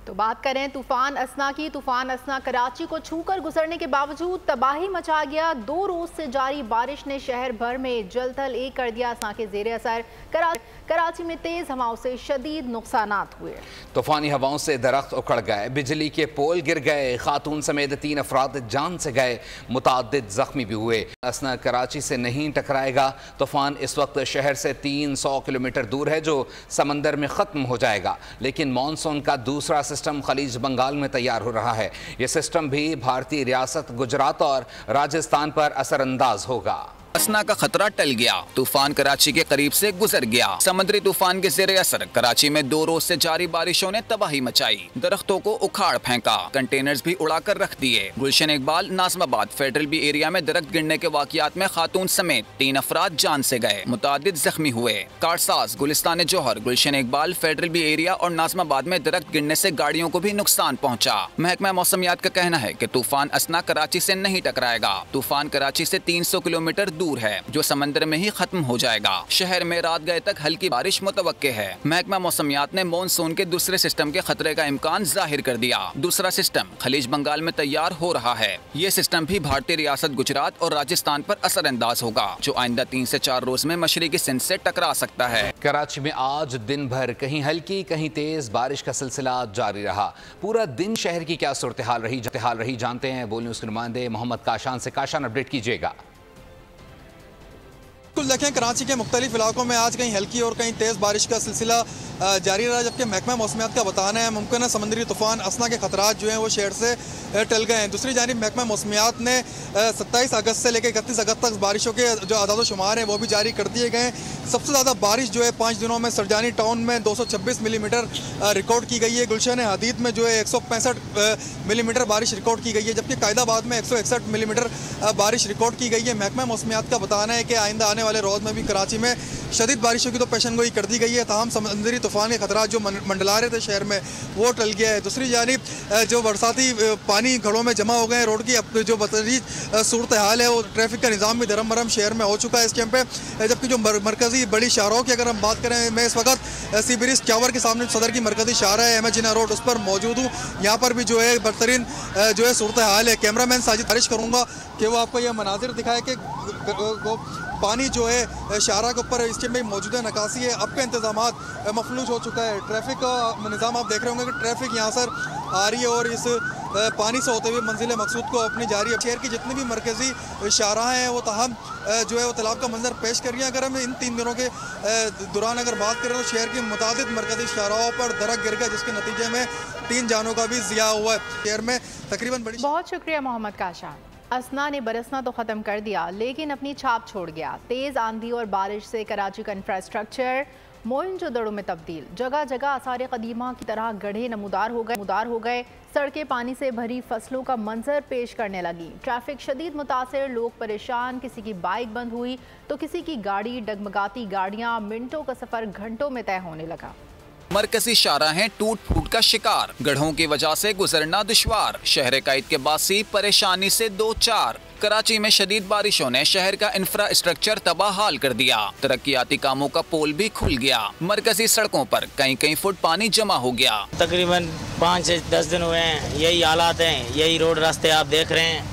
तो बात करें तूफान असना की। तूफान असना कराची को छूकर गुजरने के बावजूद तबाही मचा गया। 2 रोज से जारी बारिश ने शहर भर में जल थल एक कर दिया। असना के जेर असर कराची में तेज हवाओं से शदीद नुकसानात हुए। तूफानी हवाओं से दरख्त उखड़ गए, बिजली के पोल गिर गए, खातून समेत 3 अफराद जान से गए, मुतादिद जख्मी भी हुए। असना कराची से नहीं टकराएगा। तूफान इस वक्त शहर से 300 किलोमीटर दूर है जो समंदर में खत्म हो जाएगा, लेकिन मानसून का दूसरा सिस्टम खलीज बंगाल में तैयार हो रहा है। यह सिस्टम भी भारतीय रियासत गुजरात और राजस्थान पर असरअंदाज होगा। असना का खतरा टल गया, तूफान कराची के करीब से गुजर गया। समुद्री तूफान के जेर असर कराची में 2 रोज से जारी बारिशों ने तबाही मचाई, दरख्तों को उखाड़ फेंका, कंटेनर्स भी उड़ाकर रख दिए। Gulshan Iqbal Nazimabad federal B area में दरख्त गिरने के वाकयात में खातून समेत 3 अफराद जान से गए, मुतादिद जख्मी हुए। कारसाज, गुलिस्तान जौहर, गुलशन इकबाल फेडरल बी एरिया और नाज़िमाबाद में दरख्त गिरने से गाड़ियों को भी नुकसान पहुँचा। महकमा मौसमियात का कहना है कि तूफान असना कराची से नहीं टकराएगा। तूफान कराची से 300 किलोमीटर दूर है जो समंदर में ही खत्म हो जाएगा। शहर में रात गए तक हल्की बारिश मुतवक्के है। महकमा मौसमियात ने मॉनसून के दूसरे सिस्टम के खतरे का इम्कान जाहिर कर दिया। दूसरा सिस्टम खलीज बंगाल में तैयार हो रहा है। ये सिस्टम भी भारतीय रियासत गुजरात और राजस्थान पर असरअंदाज होगा, जो आइंदा 3 से 4 रोज में मशरिकी सिंध से टकरा सकता है। कराची में आज दिन भर कहीं हल्की कहीं तेज बारिश का सिलसिला जारी रहा। पूरा दिन शहर की क्या सूरत हाल रही जानते हैं बोल न्यूज़ के नुमाइंदे मोहम्मद काशान से। काशान, अपडेट कीजिएगा। देखें, कराची के मुख्तलिफ इलाकों में आज कहीं हल्की और कहीं तेज़ बारिश का सिलसिला जारी रहा, जबकि महकमा मौसमियात का बताना है मुमकिन समुद्री तूफान असना के खतरात जो हैं वो शहर से टल गए हैं। दूसरी जानिब महकमा मौसमियात ने 27 अगस्त से लेकर 31 अगस्त तक बारिशों के जो आदाद शुमार हैं वो भी जारी कर दिए गए हैं। सबसे ज़्यादा बारिश जो है 5 दिनों में सरजानी टाउन में 226 मिलीमीटर रिकॉर्ड की गई है। गुलशन हदीद में जो है 165 मिलीमीटर बारिश रिकॉर्ड की गई है, जबकि कायदाबाद में 161 मिलीमीटर बारिश रिकॉर्ड की गई है। महकमा मौसमियात का बताना है कि आइंदा आने वाले रोज़ में भी कराची में शदीद बारिशों की तो पेशनगोई कर दी गई है। ताहम समुद्री तूफान के खतरा जो मंडला रहे थे शहर में वो टल गया है। दूसरी जानिब जो बरसाती पानी घरों में जमा हो गए हैं, रोड की अब जो बदतरीन सूरत हाल है वो ट्रैफिक का निज़ाम भी धर्म भरम शहर में हो चुका है इस कैंप पे। जबकि जो मरकजी बड़ी शाहराहों की अगर हम बात करें, मैं इस वक्त सी ब्रिज टावर के सामने सदर की मरकजी शाहरा है अहमद जिन्ना रोड, उस पर मौजूद हूँ। यहाँ पर भी जो है बदतरीन जो है सूरत हाल है। कैमरामैन साजिद बारिश करूँगा कि वो आपको यह मनाजिर दिखाए कि पानी जो है शाहरा के ऊपर इसके में मौजूद है, नकासी है, अब का इंतजाम मफलूज हो चुका है। ट्रैफिक का निज़ाम आप देख रहे होंगे कि ट्रैफिक यहाँ से आ रही है और इस पानी से होते हुए मंजिल मकसूद को अपनी जारी है। शहर की जितनी भी मरकजी शाहराह हैं वो तहम जो है वो तालाब का मंजर पेश कर रही हैं। अगर हम इन 3 दिनों के दौरान अगर बात करें तो शहर की मुतादिद मरकजी शाहराहों पर दरख्त गिर गया, जिसके नतीजे में 3 जानों का भी ज़िया हुआ है। शहर में तकरीबन बड़ी। बहुत शुक्रिया मोहम्मद काशान। असना ने बरसना तो ख़त्म कर दिया लेकिन अपनी छाप छोड़ गया। तेज़ आंधी और बारिश से कराची का इंफ्रास्ट्रक्चर मोइंजोदड़ो में तब्दील, जगह जगह आसार कदीमा की तरह गड्ढे नमूदार हो गए। सड़कें पानी से भरी फसलों का मंजर पेश करने लगी। ट्रैफिक शदीद मुतासिर, लोग परेशान, किसी की बाइक बंद हुई तो किसी की गाड़ी। डगमगाती गाड़ियाँ, मिनटों का सफ़र घंटों में तय होने लगा। मरकजी शाहराहें टूट फूट का शिकार, गढ़ों की वजह से गुजरना दुश्वार। शहर कायद के बासी परेशानी से 2-4। कराची में शदीद बारिशों ने शहर का इंफ्रास्ट्रक्चर तबाह हाल कर दिया। तरक्याती कामों का पोल भी खुल गया। मरकजी सड़कों पर कहीं फुट पानी जमा हो गया। तकरीबन 5 से 10 दिन हुए हैं, यही हालात हैं, यही रोड रास्ते आप देख रहे हैं,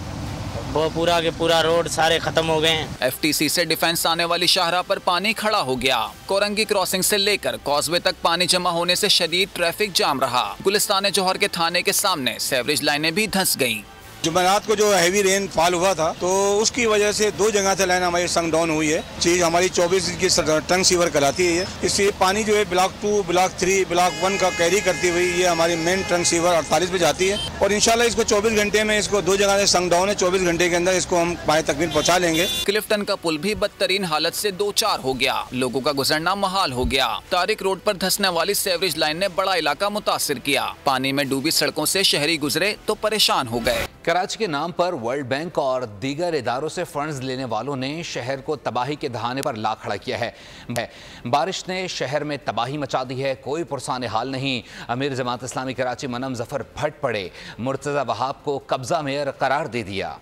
वो पूरा के पूरा रोड सारे खत्म हो गए हैं। FTC से डिफेंस आने वाली शाहरा पर पानी खड़ा हो गया। कोरंगी क्रॉसिंग से लेकर कॉजवे तक पानी जमा होने से शदीद ट्रैफिक जाम रहा। गुलिस्तान जौहर के थाने के सामने सेवरेज लाइनें भी धंस गईं। जुमेरात को जो हैवी रेन फॉल हुआ था तो उसकी वजह से 2 जगह से लाइन हमारी संग डाउन हुई है। चीज हमारी 24 की टंग सीवर कहलाती है। इससे पानी जो है ब्लॉक 2, ब्लॉक 3, ब्लॉक 1 का कैरी करती हुई ये हमारी मेन टंग सीवर 48 पे जाती है और इंशाल्लाह इसको 24 घंटे में इसको 2 जगह से संग डाउन है। 24 घंटे के अंदर इसको हम पाए तकमील पहुँचा लेंगे। क्लिफ्टन का पुल भी बदतरीन हालत से 2-4 हो गया। लोगों का गुजरना महाल हो गया। तारिक रोड पर धंसने वाली सेवरेज लाइन ने बड़ा इलाका मुतासिर किया। पानी में डूबी सड़कों से शहरी गुजरे तो परेशान हो गए। कराची के नाम पर वर्ल्ड बैंक और दीगर इदारों से फंड्स लेने वालों ने शहर को तबाही के दहाने पर ला खड़ा किया है। बारिश ने शहर में तबाही मचा दी है, कोई पुरसान हाल नहीं। अमीर जमात इस्लामी कराची मनम जफर फट पड़े, मुर्तजा वहाब को कब्जा मेयर करार दे दिया।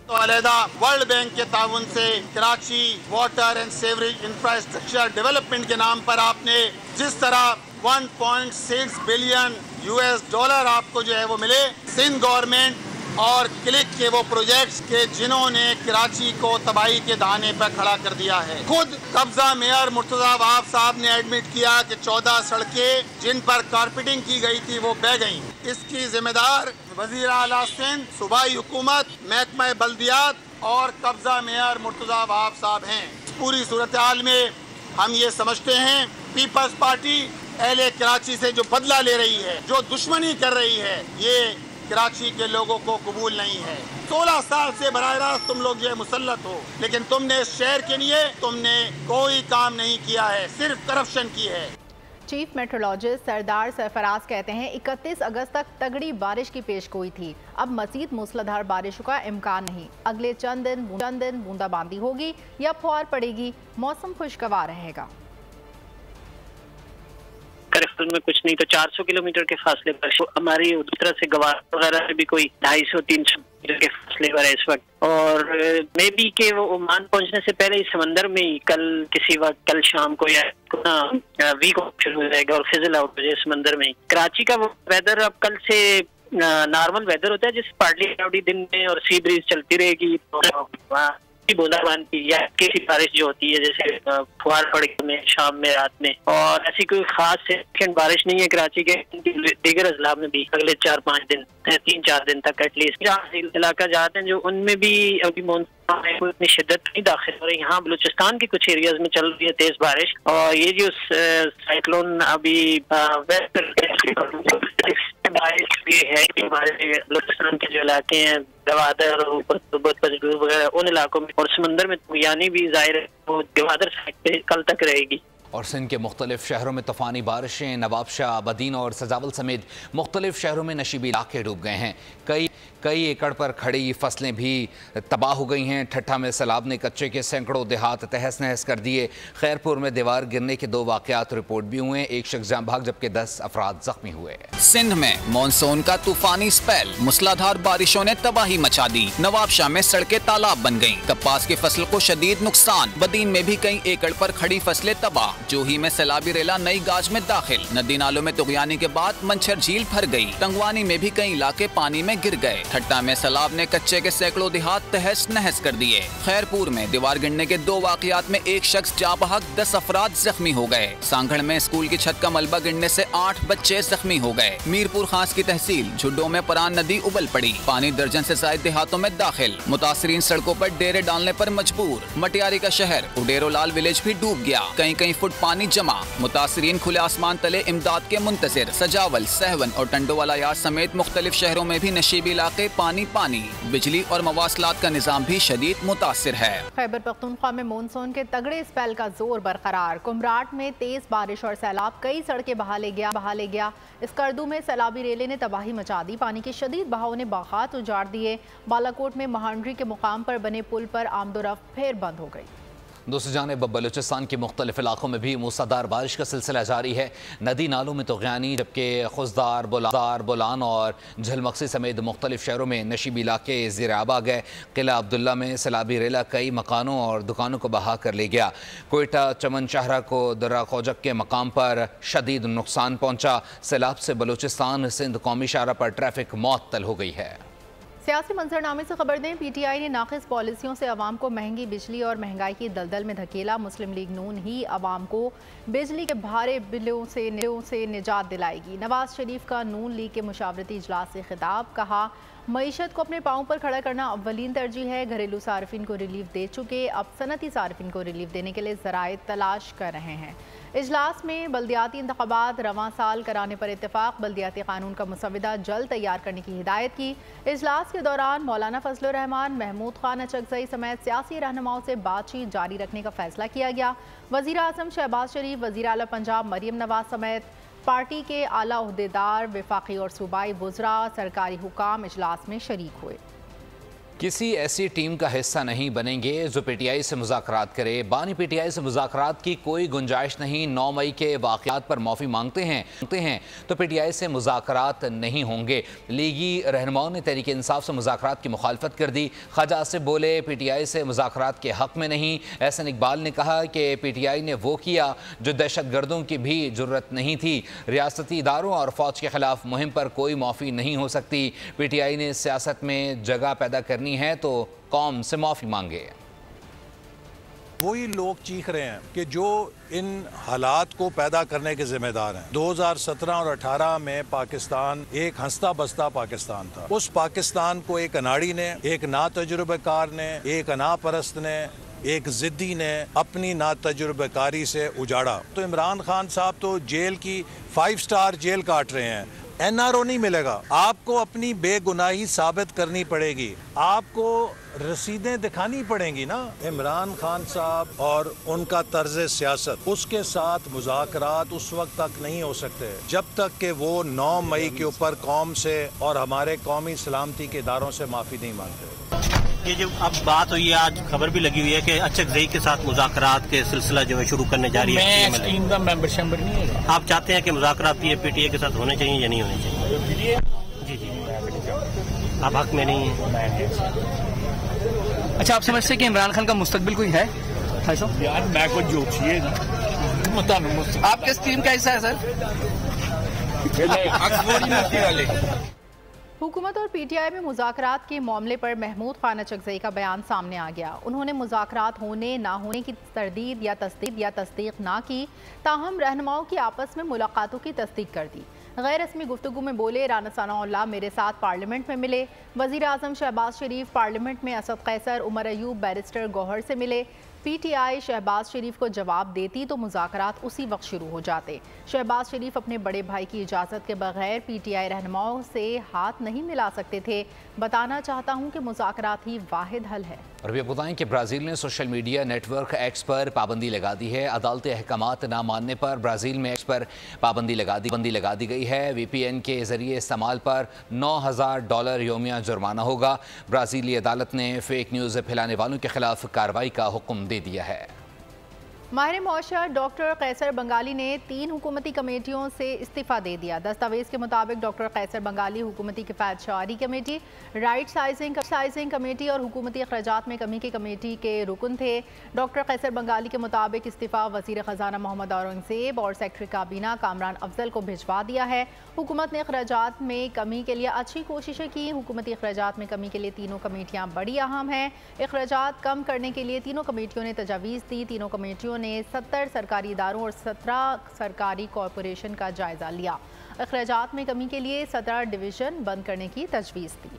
तो अलहदा वर्ल्ड बैंक के ताउन से Karachi water and sewerage infrastructure development के नाम पर आपने जिस तरह 1.6 बिलियन US$ आपको जो है वो मिले। सिंध गवर्नमेंट और क्लिक के वो प्रोजेक्ट्स के जिन्होंने कराची को तबाही के दाने पर खड़ा कर दिया है। खुद कब्जा मेयर मुर्तजा वहाब साहब ने एडमिट किया कि 14 सड़कें जिन पर कारपेटिंग की गई थी वो बह गईं। इसकी जिम्मेदार वजीर आला सिंध, सूबाई हुकूमत, महकमा बल्दियात और कब्जा मेयर मुर्तजा वहाब साहब हैं। पूरी सूरत हाल में हम ये समझते हैं पीपल्स पार्टी अहले कराची से जो बदला ले रही है, जो दुश्मनी कर रही है, ये कराची के लोगों को कबूल नहीं है। 16 साल से बराह रास्त तुम लोग जो है मुसल्लत हो, लेकिन तुमने इस शहर के लिए तुमने कोई काम नहीं किया है, सिर्फ करप्शन की है। चीफ मेट्रोलॉजिस्ट सरदार सरफराज कहते हैं 31 अगस्त तक तगड़ी बारिश की पेशगोई थी, अब मजीद मूसलाधार बारिशों का इम्कान नहीं। अगले चंद दिन बूंदाबांदी होगी या फुहार पड़ेगी, मौसम खुशगवार रहेगा। करफ्ट में कुछ नहीं तो 400 किलोमीटर के फासले पर हमारी दूसरा से गवार वगैरह में भी कोई 250-300 किलोमीटर के फासले पर है इस वक्त। और मे बी के वो ओमान पहुंचने से पहले इस समंदर में ही किसी वक्त कल शाम को या वीक शुरू हो जाएगा और फिजल आउट हो जाए समंदर में ही। कराची का वो वेदर अब कल से नॉर्मल वेदर होता है, जिस पार्टली क्लाउडी दिन में और सी ब्रीज चलती रहेगी, बूंदाबांदी या कैसी बारिश जो होती है जैसे फुहार पड़ में शाम में रात में, और ऐसी कोई खास सेकंड बारिश नहीं है कराची के दीगर अजला में भी अगले 4-5 दिन 3-4 दिन तक एटलीस्ट। जहाँ इलाका जाते हैं जो उनमें भी अभी मानसून में इतनी शिद्दत नहीं दाखिल हो रही। यहाँ बलूचिस्तान के कुछ एरियाज में चल रही है तेज बारिश, और ये जो साइक्लोन अभी बारिश भी है कि हमारे बलूचिस्तान के जो इलाके हैं गवादर वगैरह उन इलाकों में, और समंदर में यानी भी जाहिर है वो गवादर साइड पे कल तक रहेगी। और सिंध के मुख्तलिफ शहरों में तूफ़ानी बारिशें, नवाबशाह, बदीन और सजावल समेत मुख्तलिफ शहरों में नशीबी इलाके डूब गए हैं। कई एकड़ पर खड़ी फसलें भी तबाह हो गई हैं। ठट्ठा में सैलाब ने कच्चे के सैकड़ों देहात तहस नहस कर दिए। खैरपुर में दीवार गिरने के 2 वाक़यात रिपोर्ट भी हुए, एक शख्स जाँ भाग जबकि 10 अफराद जख्मी हुए। सिंध में मानसून का तूफानी स्पेल, मूसलाधार बारिशों ने तबाही मचा दी। नवाबशाह में सड़कें तालाब बन गईं, कपास की फसल को शदीद नुकसान। बदीन में भी कई एकड़ पर खड़ी फसलें तबाह। जोही में सैलाबी रेला नई गाज में दाखिल, नदी नालों में तुगयानी के बाद मंछर झील भर गई। टंगवानी में भी कई इलाके पानी में गिर गए। ठट्टा में सैलाब ने कच्चे के सैकड़ों देहात तहस नहस कर दिए। खैरपुर में दीवार गिरने के 2 वाक़यात में एक शख्स जाँ बहक, 10 अफराद जख्मी हो गए। सांगड़ में स्कूल की छत का मलबा गिरने से 8 बच्चे जख्मी हो गए। मीरपुर खास की तहसील झुड्डो में परान नदी उबल पड़ी, पानी दर्जन से ज्यादा देहातों में दाखिल। मुतासरीन सड़कों पर डेरे डालने पर मजबूर। मटियारी का शहर उडेरो लाल विलेज भी डूब गया, कई फुट पानी जमा। मुतासरीन खुले आसमान तले इमदाद के मुंतजिर। सजावल, सहवन और टंडोवाला यार समेत मुख्तलिफ शहरों में भी नशीबी इलाके पानी। बिजली और मवासलात का निजाम भी शदीद मुतासिर है। खैबर पख्तूनख्वा में मानसून के तगड़े स्पेल का जोर बरकरार। कुमराट में तेज बारिश और सैलाब कई सड़कें बहा ले गया। स्कर्दू में सैलाबी रेले ने तबाही मचा दी, पानी के शदीद बहाव ने बागात उजाड़ दिए। बालाकोट में महांडरी के मुकाम पर बने पुल पर आमदोरफ्त फिर बंद हो गई। दूसरी जानिब बलूचिस्तान के मुख्तलिफ इलाकों में भी मूसलाधार बारिश का सिलसिला जारी है। नदी नालों में तुगयानी, जबकि खुजदार, बोलान और झलमक्सी समेत मुख्तलिफ शहरों में नशीबी इलाके ज़ेर आब आ गए। किला अब्दुल्ला में सैलाबी रेला कई मकानों और दुकानों को बहा कर ले गया। कोयटा चमन शाहरा को दर्रा खोजक के मकाम पर शदीद नुकसान पहुँचा। सैलाब से बलूचिस्तान सिंध कौमी शाहरा पर ट्रैफिक मुअत्तल हो गई है। सियासी मंजरनामे से खबर दें, PTI ने नाक़िस पॉलिसियों से अवाम को महंगी बिजली और महंगाई की दलदल में धकेला। मुस्लिम लीग नून ही अवाम को बिजली के भारे बिलों से निजात दिलाएगी। नवाज शरीफ का नून लीग के मुशावरती इजलास से खिताब, कहा मईशत को अपने पाँव पर खड़ा करना अव्वलीन तरजीह है। घरेलू सार्फिन को रिलीफ दे चुके, अब सनती सार्फिन को रिलीफ देने के लिए ज़राए तलाश कर रहे हैं। इजलास में बल्दियाती इंतखाबात रवां साल कराने पर इत्तेफाक, बल्दियाती कानून का मुसविदा जल्द तैयार करने की हिदायत की। इजलास के दौरान मौलाना फजलुर रहमान, महमूद खान अचकज़ई समेत सियासी रहनुमाओं से बातचीत जारी रखने का फैसला किया गया। वज़ीर आज़म शहबाज शरीफ, वज़ीर आला पंजाब मरियम नवाज समेत पार्टी के आला उहदेदार, वफाकी और सूबाई वुज़रा, सरकारी हुकाम इजलास में शरीक हुए। किसी ऐसी टीम का हिस्सा नहीं बनेंगे जो पीटीआई से मुज़ाकरात करे। बानी पीटीआई से मुज़ाकरात की कोई गुंजाइश नहीं। 9 मई के वाक़यात पर माफ़ी मांगते हैं तो पीटीआई से मुज़ाकरात नहीं होंगे। लीगी रहनुमाओं ने तहरीक इंसाफ से मुज़ाकरात की मुखालफत कर दी। ख्वाजा आसिफ बोले पीटीआई से मुज़ाकरात के हक़ में नहीं। एहसन इकबाल ने कहा कि पीटीआई ने वो किया जो दहशत गर्दों की भी ज़रूरत नहीं थी। रियासती इदारों और फ़ौज के ख़िलाफ़ मुहिम पर कोई माफ़ी नहीं हो सकती। पीटीआई ने सियासत में जगह पैदा करनी है तो कौम से माफी मांगे। वही लोग चीख रहे हैं कि जो इन हालात को पैदा करने के जिम्मेदार हैं। 2017 और 18 में पाकिस्तान एक हंसता बसता पाकिस्तान था। उस पाकिस्तान को एक अनाड़ी ने, एक नातजुर्बेकार ने, एक अनापरस्त ने, एक जिद्दी ने अपनी नातजुर्बेकारी से उजाड़ा। तो इमरान खान साहब तो जेल की 5 स्टार जेल काट रहे हैं। एनआरओ नहीं मिलेगा। आपको अपनी बेगुनाही साबित करनी पड़ेगी, आपको रसीदें दिखानी पड़ेंगी ना। इमरान खान साहब और उनका तर्ज सियासत, उसके साथ मुज़ाकरात उस वक्त तक नहीं हो सकते जब तक कि वो 9 मई के ऊपर कौम से और हमारे कौमी सलामती के इदारों से माफ़ी नहीं मांगते। ये जो अब बात हुई है, आज खबर भी लगी हुई है कि अचकज़ई के साथ मुज़ाकरात के सिलसिला जो है शुरू करने जा रही है। आप चाहते हैं कि मुज़ाकरात पीटीए के साथ होने चाहिए या नहीं होने चाहिए? जी जी, आप हक में नहीं है। अच्छा, आप समझते हैं कि इमरान खान का मुस्तकबिल कोई है? यार मैं कुछ जोशी आप किस टीम का हिस्सा है सर? हुकूमत और पीटीआई में मुज़ाकरात के मामले पर महमूद खान अचकज़ई का बयान सामने आ गया। उन्होंने मुज़ाकरात होने ना होने की तरदीद या तस्दीक ना की, ताहम रहनुमाओं की आपस में मुलाकातों की तस्दीक कर दी। गैर रस्मी गुफ्तगू में बोले राना सनाउल्लाह मेरे साथ पार्लियामेंट में मिले। वज़ीर आज़म शहबाज शरीफ पार्लियामेंट में असद कैसर, उमर अयूब, बैरिस्टर गौहर से मिले। पीटीआई शहबाज शरीफ को जवाब देती तो मुज़ाकरात उसी वक्त शुरू हो जाते। शहबाज शरीफ अपने बड़े भाई की इजाज़त के बगैर पीटीआई रहनुमाओं से हाथ नहीं मिला सकते थे। बताना चाहता हूं कि मुज़ाकरात ही वाहिद हल है। और भी बताएं कि ब्राज़ील ने सोशल मीडिया नेटवर्क एक्स पर पाबंदी लगा दी है। अदालती अहकामात ना मानने पर ब्राज़ील में एक्स पर पाबंदी लगा दी गई है। VPN के जरिए इस्तेमाल पर $9,000 योमिया जुर्माना होगा। ब्राज़ीली अदालत ने फेक न्यूज़ फैलाने वालों के खिलाफ कार्रवाई का हुक्म दे दिया है। माहिर मौशत डॉक्टर कैसर बंगाली ने 3 हुकूमती कमेटियों से इस्तीफ़ा दे दिया। दस्तावेज़ के मुताबिक डॉक्टर कैसर बंगाली हुकूमती किफ़ायत शारी कमेटी, राइट साइजिंग कमेटी और हुकूमती अखराजात में कमी की कमेटी के रुकन थे। डॉक्टर कैसर बंगाली के मुताबिक इस्तीफ़ा वज़ीर ख़जाना मोहम्मद औरंगज़ेब और सेक्रेटरी काबीना कामरान अफजल को भिजवा दिया है। हुकूमत ने अखराजात में कमी के लिए अच्छी कोशिशें की। हुकूमती अखराजात में कमी के लिए तीनों कमेटियाँ बड़ी अहम हैं। अखराजात कम करने के लिए तीनों कमेटियों ने तजावीज़ दी। तीनों कमेटियों ने 70 सरकारी इदारों और 17 सरकारी कॉरपोरेशन का जायजा लिया। अखराजात में कमी के लिए 17 डिवीज़न बंद करने की तजवीज़ दी।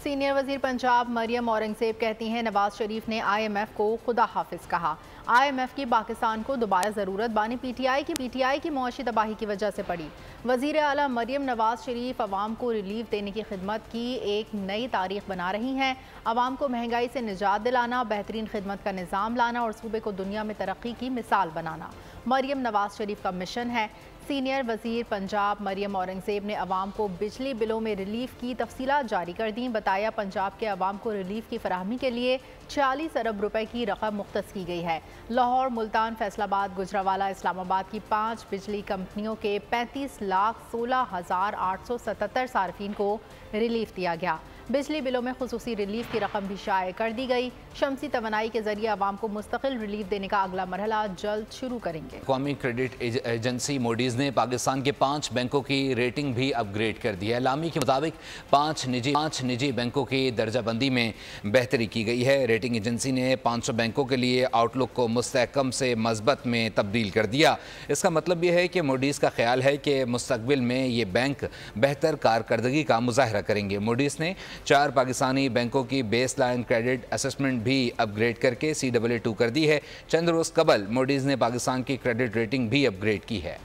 सीनियर वज़ीर पंजाब मरियम औरंगज़ेब कहती हैं नवाज शरीफ ने IMF को खुदा हाफिज कहा। IMF की पाकिस्तान को दोबारा ज़रूरत बानी पीटीआई की मुआशी तबाही की वजह से पड़ी। वज़ीर आला मरियम नवाज शरीफ अवाम को रिलीफ देने की खिदमत की एक नई तारीख बना रही हैं। अवाम को महंगाई से निजात दिलाना, बेहतरीन खिदमत का निज़ाम लाना और सूबे को दुनिया में तरक्की की मिसाल बनाना मरियम नवाज शरीफ का मिशन है। सीनियर वज़ीर पंजाब मरियम औरंगज़ेब ने अवाम को बिजली बिलों में रिलीफ की तफसीलात जारी कर दी। बताया पंजाब के अवाम को रिलीफ की फराहमी के लिए 40 अरब रुपए की रकम मुख्तस की गई है। लाहौर, मुल्तान, फैसलाबाद, गुजरावाला, इस्लामाबाद की 5 बिजली कंपनियों के 35,16,877 सार्फिन को रिलीफ दिया गया। बिजली बिलों में खुसूसी रिलीफ की रकम भी शाये कर दी गई। शमसी तवानाई के जरिए अवाम को मुस्तकिल रिलीफ देने का अगला मरहला जल्द शुरू करेंगे। कौमी क्रेडिट एजेंसी मूडीज़ ने पाकिस्तान के 5 बैंकों की रेटिंग भी अपग्रेड कर दी है। लामी के मुताबिक 5 निजी बैंकों की दर्जाबंदी में बेहतरी की गई है। रेटिंग एजेंसी ने 500 बैंकों के लिए आउटलुक को मुस्तहकम से मज़बत में तब्दील कर दिया। इसका मतलब यह है कि मूडीज़ का ख्याल है कि मुस्तकबिल में ये बैंक बेहतर कारकर्दगी का मुजाहरा करेंगे। मूडीज़ ने 4 पाकिस्तानी बैंकों की बेस लाइन क्रेडिट असेसमेंट भी अपग्रेड करके CAA2 कर दी है। चंद रोज़ कबल मूडीज़ ने पाकिस्तान की क्रेडिट रेटिंग भी अपग्रेड की है।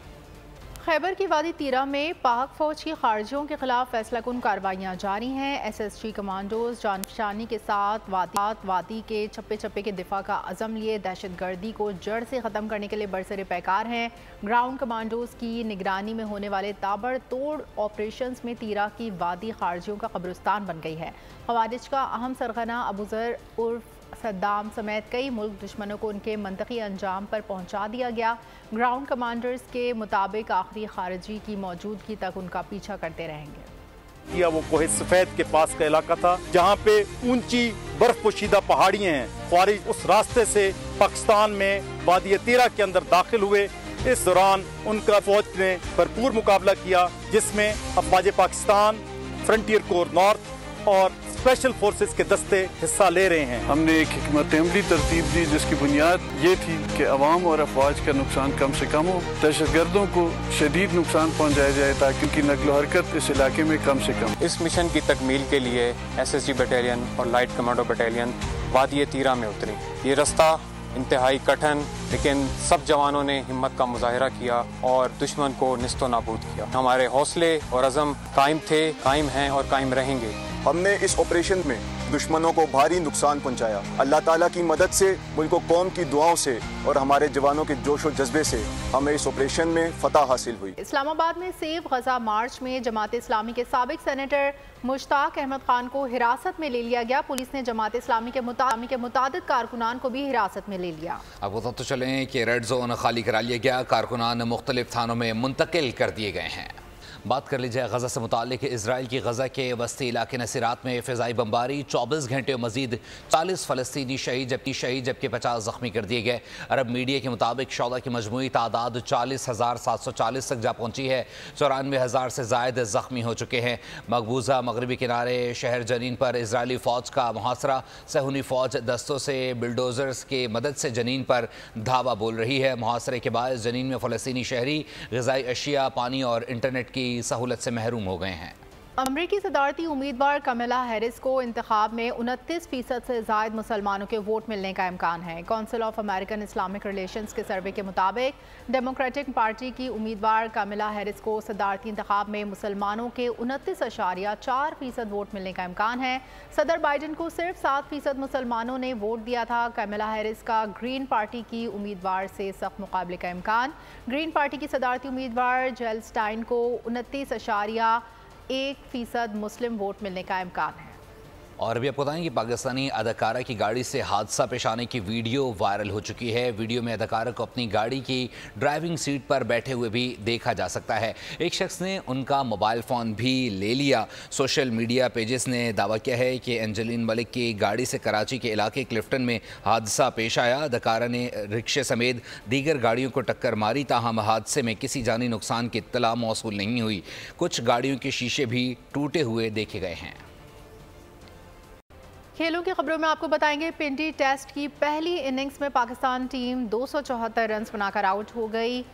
खैबर की वादी तीरा में पाक फौज की खारजियों के खिलाफ फैसलाकुन कार्रवाइयाँ जारी हैं। SSG कमांडोज जानफशानी के साथ वादी के छप्पे छप्पे के दिफा का अज़म लिए दहशत गर्दी को जड़ से ख़त्म करने के लिए बरसरे पैकार हैं। ग्राउंड कमांडोज की निगरानी में होने वाले ताबड़तोड़ ऑपरेशंस में तीरा की वादी खारजियों का कब्रिस्तान बन गई है। खवारिज का अहम सरगना अबूजर उर्फ सद्दाम समेत कई मुल्क दुश्मनों को उनके मंतकी अंजाम पर पहुंचा दिया गया। ग्राउंड कमांडर्स के मुताबिक आखिरी खारजी की मौजूदगी तक उनका पीछा करते रहेंगे। वो कोहे सफेद के पास का इलाका था जहाँ पे ऊंची बर्फ पोशीदा पहाड़ियाँ हैं। ख्वारिज उस रास्ते से पाकिस्तान में वादी तीरा के अंदर दाखिल हुए। इस दौरान उनका फौज ने भरपूर मुकाबला किया, जिसमें अफवाज पाकिस्तान, फ्रंटियर कोर नॉर्थ और स्पेशल फोर्सेस के दस्ते हिस्सा ले रहे हैं। हमने एक हिकमत अमली तरतीब दी जिसकी बुनियाद ये थी कि अवाम और अफवाज का नुकसान कम से कम हो, दहशतगर्दों को शदीद नुकसान पहुंचाया जाए ताकि उनकी नकलो हरकत इस इलाके में कम से कम। इस मिशन की तकमील के लिए SSG बटालियन और लाइट कमांडो बटालियन वादी तीरा में उतरी। ये रास्ता इंतहाई कठिन, लेकिन सब जवानों ने हिम्मत का मुजाहिरा किया और दुश्मन को निस्तो नाबूद किया। हमारे हौसले और अज़म कायम थे, कायम हैं और कायम रहेंगे। हमने इस ऑपरेशन में दुश्मनों को भारी नुकसान पहुंचाया। अल्लाह ताला की मदद से, मुल्क कौम की दुआओं से और हमारे जवानों के जोश और जज्बे से हमें इस ऑपरेशन में फतह हासिल हुई। इस्लामाबाद में सेव गजा मार्च में जमात इस्लामी के साबिक सेनेटर मुश्ताक अहमद खान को हिरासत में ले लिया गया। पुलिस ने जमात इस्लामी के मुतादिद कारकुनान को भी हिरासत में ले लिया। अब बताते तो चलें कि रेड जोन खाली करा लिया गया, कारकुनान मुख्तलिफ थानों में मुंतकिल कर दिए गए हैं। बात कर लीजिए गजा से मुतालिक। इजराइल की गजा के वस्ती इलाके नसीरात में फ़िज़ाई बमबारी, 24 घंटे मजीद 40 फ़लस्तीनी शहीद जबकि 50 ज़ख्मी कर दिए गए। अरब मीडिया के मुताबिक शौदा की मजमूई तादाद 40,740 तक जा पहुँची है। 94,000 से ज़ायद ज़ख्मी हो चुके हैं। मकबूजा मगरबी किनारे शहर जनीन पर इजरायली फ़ौज का मुहासरा। सहूनी फ़ौज दस्तों से बिल्डोज़र्स के मदद से जनीन पर धावा बोल रही है। मुहासरे के बाद जनीन में फ़लस्तीनी शहरी ग़िज़ाई अशिया, पानी और इंटरनेट की सहूलत से महरूम हो गए हैं। अमरीकी सदारती उम्मीदवार कमला हैरिस को इंतखाब में 29% से ज़ायद मुसलमानों के वोट मिलने का इम्कान है। Council of American Islamic relations के सर्वे के मुताबिक डेमोक्रेटिक पार्टी की उम्मीदवार कमला हैरिस को सदारती इंतखाब में मुसलमानों के 29.4% वोट मिलने का इम्कान है। सदर बाइडन को सिर्फ 7% मुसलमानों ने वोट दिया था। कमला हैरिस का ग्रीन पार्टी की उम्मीदवार से सख्त मुकाबले का इम्कान। ग्रीन पार्टी की सदारती उम्मीदवार जेल स्टाइन को 29.1% मुस्लिम वोट मिलने का इम्कान है। और अभी आपको बताएं कि पाकिस्तानी अदाकारा की गाड़ी से हादसा पेश आने की वीडियो वायरल हो चुकी है। वीडियो में अदाकारा को अपनी गाड़ी की ड्राइविंग सीट पर बैठे हुए भी देखा जा सकता है। एक शख्स ने उनका मोबाइल फ़ोन भी ले लिया। सोशल मीडिया पेजेस ने दावा किया है कि एंजेलिन मलिक की गाड़ी से कराची के इलाके क्लिफ्टन में हादसा पेश आया। अदाकारा ने रिक्शे समेत दीगर गाड़ियों को टक्कर मारी, ताहम हादसे में किसी जानी नुकसान की इत्तला मौसूल नहीं हुई। कुछ गाड़ियों के शीशे भी टूटे हुए देखे गए हैं। खेलों की खबरों में आपको बताएंगे पिंडी टेस्ट की पहली इनिंग्स में पाकिस्तान टीम 274 रन बनाकर आउट हो गई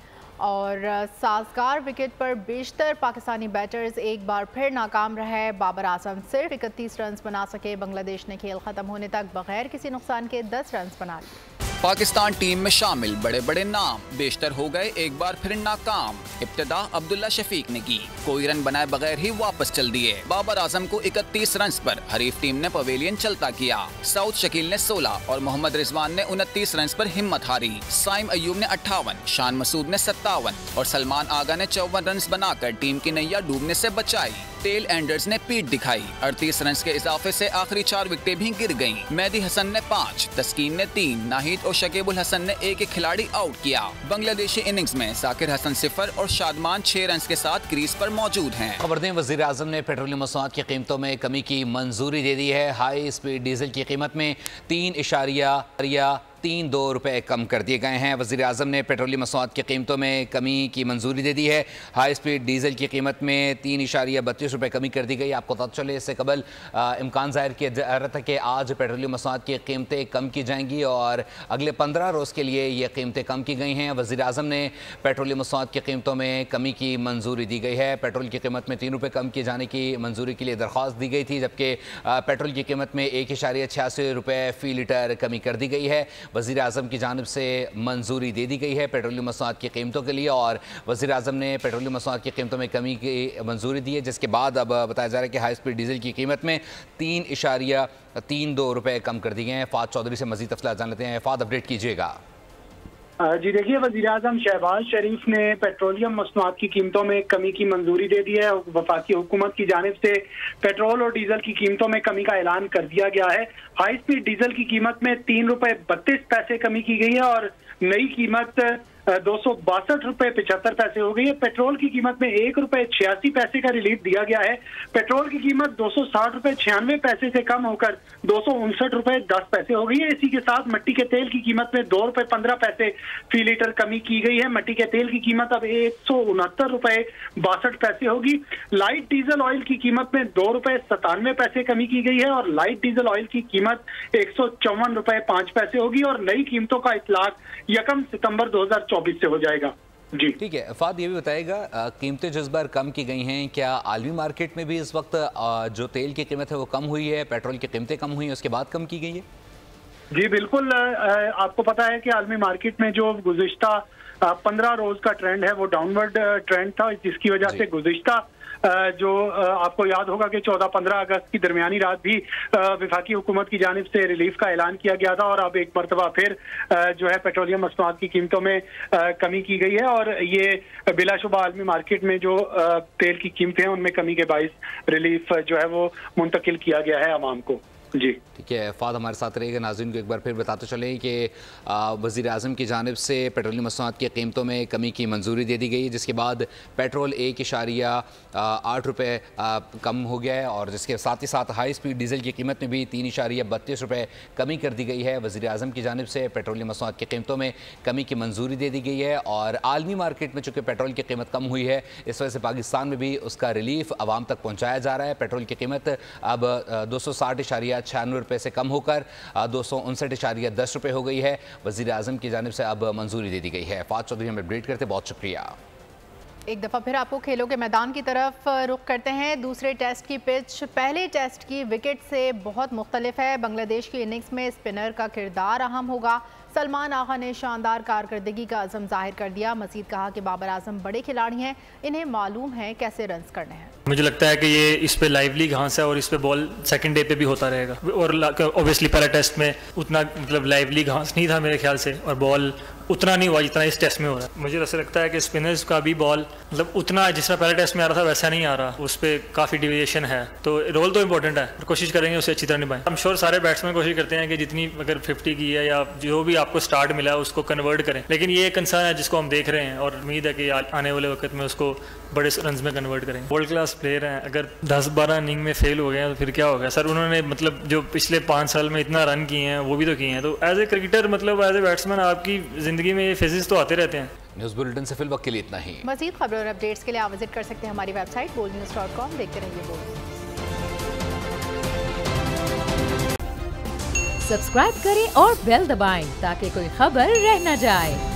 और साजगार विकेट पर बेशतर पाकिस्तानी बैटर्स एक बार फिर नाकाम रहे। बाबर आजम सिर्फ 31 रन बना सके। बांग्लादेश ने खेल खत्म होने तक बगैर किसी नुकसान के 10 रन बना लिए। पाकिस्तान टीम में शामिल बड़े बड़े नाम बेशतर हो गए एक बार फिर नाकाम। इब्तिदा अब्दुल्ला शफीक ने की, कोई रन बनाए बगैर ही वापस चल दिए। बाबर आजम को 31 रन पर हरीफ टीम ने पवेलियन चलता किया। साउथ शकील ने 16 और मोहम्मद रिजवान ने 29 रन पर हिम्मत हारी। साइम अयूब ने 58, शान मसूद ने 57 और सलमान आगा ने 54 रन बनाकर टीम की नैया डूबने से बचाई। टेल एंडर्स ने पीठ दिखाई। 38 रन के इजाफे से आखिरी 4 विकेटें भी गिर गईं। मेहदी हसन ने 5, तस्कीन ने 3, नाहिद और शकीबुल हसन ने एक खिलाड़ी आउट किया। बांग्लादेशी इनिंग्स में साकिर हसन 0 और शादमान 6 रन के साथ क्रीज पर मौजूद हैं। खबर दें, वज़ीर आज़म ने पेट्रोलियम मसनूआत की कीमतों में कमी की मंजूरी दे दी है। हाई स्पीड डीजल की कीमत में 3.32 रुपए कम कर दिए गए हैं। वज़ीर आज़म ने पेट्रोलियम मसनूआत की कीमतों में कमी की मंजूरी दे दी है। हाई स्पीड डीजल की कीमत में 3.32 रुपए कमी कर दी गई। आपको पता चले इससे कबल इम्कान ज़ाहिर किया जा रहा था कि आज पेट्रोलियम मसनूआत की कीमतें कम की जाएंगी और अगले 15 रोज़ के लिए ये कीमतें कम की गई हैं। वज़ीर आज़म ने पेट्रोलियम मसनूआत की कीमतों में कमी की मंजूरी दी गई है। पेट्रोल की कीमत में 3 रुपये कम किए जाने की मंजूरी के लिए दरख्वास्त दी गई थी, जबकि पेट्रोल की कीमत में 1.86 रुपये फ़ी लीटर कमी कर दी गई है। वज़ीर आज़म की जानिब से मंजूरी दे दी गई है पेट्रोलियम मसनूआत की कीमतों के लिए, और वज़ीर आज़म ने पेट्रोलियम मसनूआत की कीमतों में कमी की मंजूरी दी है, जिसके बाद अब बताया जा रहा है कि हाई स्पीड डीजल की कीमत में 3.32 रुपये कम कर दिए हैं। फ़ाद चौधरी से मज़ीद तफसीलात जान लेते हैं। फ़ाद, अपडेट कीजिएगा। जी देखिए, वज़ीर आज़म शहबाज शरीफ ने पेट्रोलियम मसनूआत की कीमतों में कमी की मंजूरी दे दी है। वफाकी हुकूमत की जानिब से पेट्रोल और डीजल की कीमतों में कमी का ऐलान कर दिया गया है। हाई स्पीड डीजल की कीमत में 3 रुपये 32 पैसे कमी की गई है और नई कीमत 262 रुपये 75 पैसे हो गई है। पेट्रोल की कीमत में 1 रुपये 86 पैसे का रिलीफ दिया गया है। पेट्रोल की कीमत 260 रुपये 96 पैसे से कम होकर 259 रुपये 10 पैसे हो गई है। इसी के साथ मिट्टी के तेल की कीमत में 2 रुपये 15 पैसे फी लीटर कमी की गई है। मिट्टी के तेल की कीमत अब 169 रुपये 62 पैसे होगी। लाइट डीजल ऑयल की कीमत में 2 रुपये 97 पैसे कमी की गई है और लाइट डीजल ऑयल की कीमत 154 रुपये 5 पैसे होगी और नई कीमतों का इतलाक 1 सितंबर 2024 से हो जाएगा। जी ठीक है। फ़ाद, ये भी बताएगा, कीमतें जिस बार कम की गई हैं, क्या आलमी मार्केट में भी इस वक्त जो तेल की कीमत है वो कम हुई है, पेट्रोल की कीमतें कम हुई हैं, उसके बाद कम की गई है? जी बिल्कुल, आपको पता है कि आलमी मार्केट में जो गुज़िश्ता 15 रोज का ट्रेंड है वो डाउनवर्ड ट्रेंड था, जिसकी वजह से गुज़िश्ता जो आपको याद होगा कि 14-15 अगस्त की दरमियानी रात भी वफाकी हुकूमत की जानिब से रिलीफ का ऐलान किया गया था और अब एक मरतबा फिर जो है पेट्रोलियम मसनूआत की कीमतों में कमी की गई है और ये बिलाशुबा आलमी मार्केट में जो तेल की कीमतें हैं उनमें कमी के बाइस रिलीफ जो है वो मुंतकिल किया गया है अवाम को। जी ठीक है। फ़ाद हमारे साथ रहेगा। नाज़रीन को एक बार फिर बताते चलें कि वज़ीर आज़म की जानिब से पेट्रोलियम मसनूआत की कीमतों में कमी की मंजूरी दे दी गई है, जिसके बाद पेट्रोल 1.8 रुपये कम हो गया है और जिसके साथ ही साथ हाई स्पीड डीजल की कीमत में भी 3.32 रुपये कमी कर दी गई है। वज़ीर आज़म की जानिब से पेट्रोलियम मसनूआत की कीमतों में कमी की मंजूरी दे दी गई है और आलमी मार्केट में चूँकि पेट्रोल की कीमत कम हुई है, इस वजह से पाकिस्तान में भी उसका रिलीफ आवाम तक पहुँचाया जा रहा है। पेट्रोल की कीमत अब 260.96 रुपये से कम होकर 259.10 रुपये हो गई है। वज़ीर आज़म की जानिब से अब मंजूरी दे दी गई है। फ़ाद चौधरी हमें अपडेट करते, बहुत शुक्रिया। एक दफ़ा फिर आपको खेलों के मैदान की तरफ रुख करते हैं। दूसरे टेस्ट की पिच पहले टेस्ट की विकेट से बहुत मुख्तलिफ है। बांग्लादेश की इनिंग्स में स्पिनर का किरदार अहम होगा। सलमान आगा ने शानदार कारकर्दगी का अज़म जाहिर कर दिया। मज़ीद कहा कि बाबर आजम बड़े खिलाड़ी हैं, इन्हें मालूम है कैसे रन्स करने हैं। मुझे लगता है कि ये इस पे लाइवली घास है और इस पे बॉल सेकंड डे पे भी होता रहेगा और ऑब्वियसली पहले टेस्ट में उतना मतलब लाइवली घास नहीं था मेरे ख्याल से और बॉल उतना नहीं हुआ जितना इस टेस्ट में हो रहा है। मुझे ऐसा लगता है कि स्पिनर्स का भी बॉल मतलब उतना जिस तरह पहले टेस्ट में आ रहा था वैसा नहीं आ रहा, उस पर काफ़ी डिविएशन है। तो रोल तो इंपॉर्टेंट है और कोशिश करेंगे उसे अच्छी तरह निभाएं। हम श्योर सारे बैट्समैन कोशिश करते हैं कि जितनी अगर 50 की है या जो भी आपको स्टार्ट मिला है उसको कन्वर्ट करें, लेकिन ये एक कंसर्न है जिसको हम देख रहे हैं और उम्मीद है कि आने वाले वक्त में उसको बड़े रन में कन्वर्ट करेंगे। वर्ल्ड क्लास प्लेयर हैं, अगर 10-12 इनिंग में फेल हो गए हैं तो फिर क्या होगा सर। उन्होंने मतलब जो पिछले 5 साल में इतना रन किए हैं वो भी तो किए हैं। तो एज ए क्रिकेटर मतलब एज ए बैट्समैन आपकी ज़िंदगी में ये फेजेस तो आते रहते हैं। न्यूज़ बुलेटिन से फिल वक्त के लिए इतना ही। मज़ीद खबरों और अपडेट्स के लिए आप विजिट कर सकते हैं हमारी वेबसाइट boldnews.com। देखते रहिए बोल्ड। सब्सक्राइब करें और बेल दबाएं ताकि कोई खबर रह न जाए।